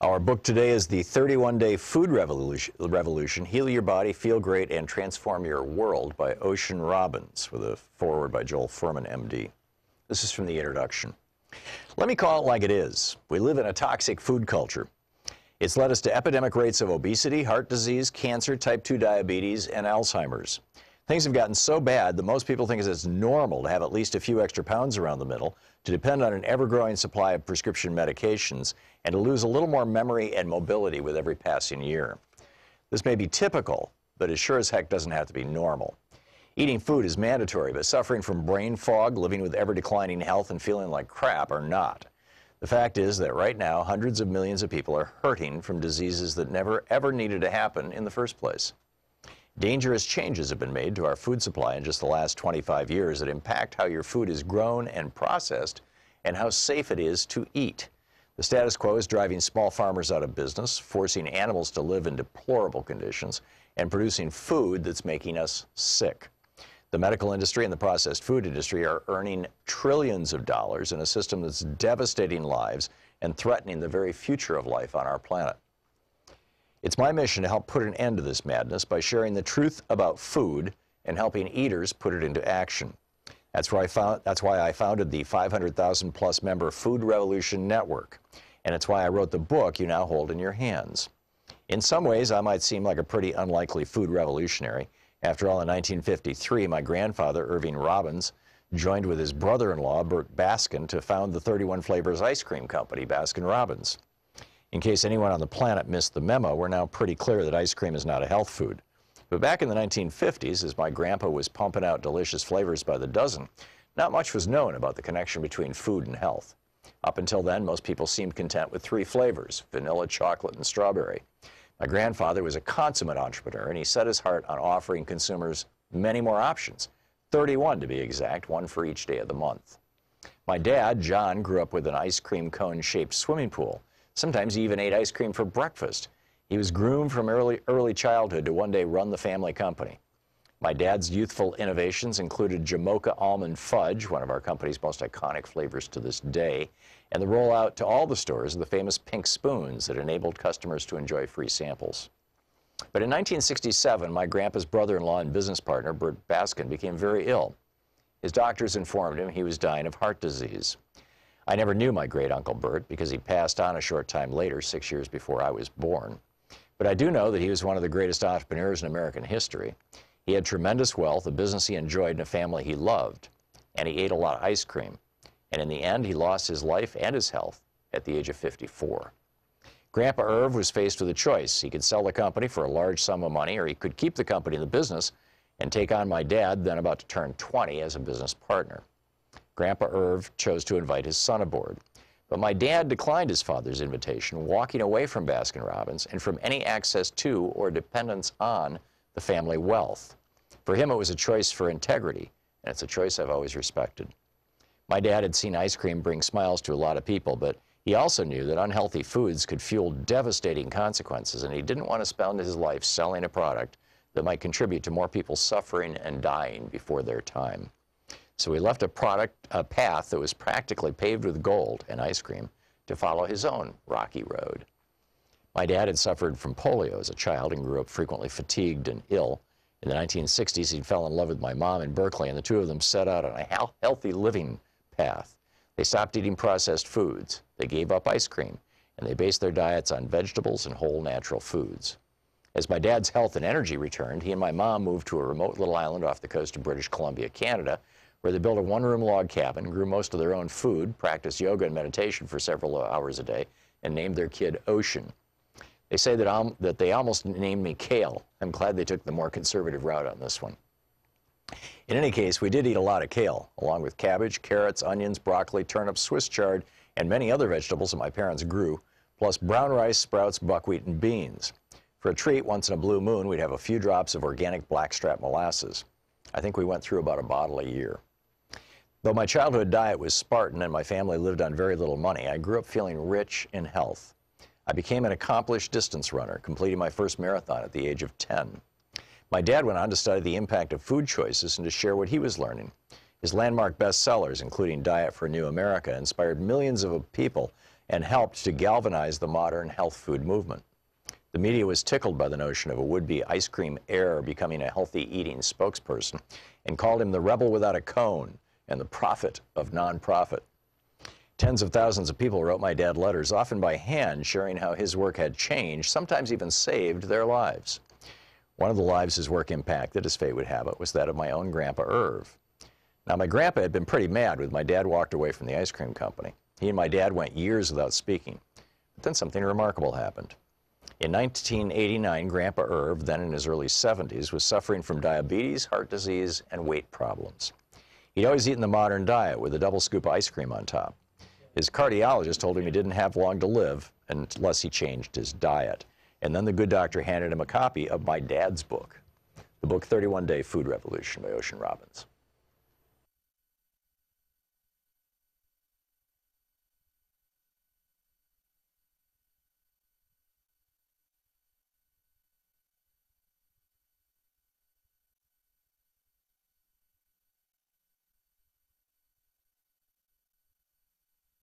Our book today is The 31-Day Food Revolution, Heal Your Body, Feel Great, and Transform Your World by Ocean Robbins, with a foreword by Joel Fuhrman, MD. This is from the introduction. Let me call it like it is. We live in a toxic food culture. It's led us to epidemic rates of obesity, heart disease, cancer, type 2 diabetes, and Alzheimer's. Things have gotten so bad that most people think it's normal to have at least a few extra pounds around the middle, to depend on an ever-growing supply of prescription medications, and to lose a little more memory and mobility with every passing year. This may be typical, but it sure as heck doesn't have to be normal. Eating food is mandatory, but suffering from brain fog, living with ever-declining health, and feeling like crap are not. The fact is that right now, hundreds of millions of people are hurting from diseases that never ever needed to happen in the first place. Dangerous changes have been made to our food supply in just the last 25 years that impact how your food is grown and processed and how safe it is to eat. The status quo is driving small farmers out of business, forcing animals to live in deplorable conditions, and producing food that's making us sick. The medical industry and the processed food industry are earning trillions of dollars in a system that's devastating lives and threatening the very future of life on our planet. It's my mission to help put an end to this madness by sharing the truth about food and helping eaters put it into action. That's why I founded the 500,000-plus member Food Revolution Network, and it's why I wrote the book you now hold in your hands. In some ways, I might seem like a pretty unlikely food revolutionary. After all, in 1953, my grandfather, Irving Robbins, joined with his brother-in-law, Bert Baskin, to found the 31 Flavors ice cream company, Baskin Robbins. In case anyone on the planet missed the memo, we're now pretty clear that ice cream is not a health food. But back in the 1950s, as my grandpa was pumping out delicious flavors by the dozen, not much was known about the connection between food and health. Up until then, most people seemed content with 3 flavors, vanilla, chocolate, and strawberry. My grandfather was a consummate entrepreneur, and he set his heart on offering consumers many more options, 31 to be exact, one for each day of the month. My dad, John, grew up with an ice cream cone-shaped swimming pool. Sometimes he even ate ice cream for breakfast. He was groomed from early childhood to one day run the family company. My dad's youthful innovations included Jamocha Almond Fudge, one of our company's most iconic flavors to this day, and the rollout to all the stores of the famous pink spoons that enabled customers to enjoy free samples. But in 1967, my grandpa's brother-in-law and business partner, Bert Baskin, became very ill. His doctors informed him he was dying of heart disease. I never knew my great-uncle Bert because he passed on a short time later, 6 years before I was born. But I do know that he was one of the greatest entrepreneurs in American history. He had tremendous wealth, a business he enjoyed, and a family he loved. And he ate a lot of ice cream. And in the end, he lost his life and his health at the age of 54. Grandpa Irv was faced with a choice. He could sell the company for a large sum of money, or he could keep the company in the business and take on my dad, then about to turn 20, as a business partner. Grandpa Irv chose to invite his son aboard. But my dad declined his father's invitation, walking away from Baskin Robbins and from any access to or dependence on the family wealth. For him, it was a choice for integrity, and it's a choice I've always respected. My dad had seen ice cream bring smiles to a lot of people, but he also knew that unhealthy foods could fuel devastating consequences, and he didn't want to spend his life selling a product that might contribute to more people suffering and dying before their time. So he left a path that was practically paved with gold and ice cream to follow his own rocky road. My dad had suffered from polio as a child and grew up frequently fatigued and ill. In the 1960s, he fell in love with my mom in Berkeley, and the two of them set out on a healthy living path. They stopped eating processed foods, they gave up ice cream, and they based their diets on vegetables and whole natural foods. As my dad's health and energy returned, he and my mom moved to a remote little island off the coast of British Columbia, Canada, where they built a one-room log cabin, grew most of their own food, practiced yoga and meditation for several hours a day, and named their kid Ocean. They say that they almost named me Kale. I'm glad they took the more conservative route on this one. In any case, we did eat a lot of kale, along with cabbage, carrots, onions, broccoli, turnips, Swiss chard, and many other vegetables that my parents grew, plus brown rice, sprouts, buckwheat, and beans. For a treat, once in a blue moon, we'd have a few drops of organic blackstrap molasses. I think we went through about a bottle a year. Though my childhood diet was Spartan and my family lived on very little money, I grew up feeling rich in health. I became an accomplished distance runner, completing my first marathon at the age of 10. My dad went on to study the impact of food choices and to share what he was learning. His landmark bestsellers, including Diet for a New America, inspired millions of people and helped to galvanize the modern health food movement. The media was tickled by the notion of a would-be ice cream heir becoming a healthy eating spokesperson and called him the rebel without a cone and the prophet of nonprofit. Tens of thousands of people wrote my dad letters, often by hand, sharing how his work had changed, sometimes even saved their lives. One of the lives his work impacted, as fate would have it, was that of my own grandpa Irv. Now, my grandpa had been pretty mad when my dad walked away from the ice cream company. He and my dad went years without speaking. But then something remarkable happened. In 1989, Grandpa Irv, then in his early 70s, was suffering from diabetes, heart disease, and weight problems. He'd always eaten the modern diet with a double scoop of ice cream on top. His cardiologist told him he didn't have long to live unless he changed his diet. And then the good doctor handed him a copy of my dad's book, the book 31 Day Food Revolution by Ocean Robbins.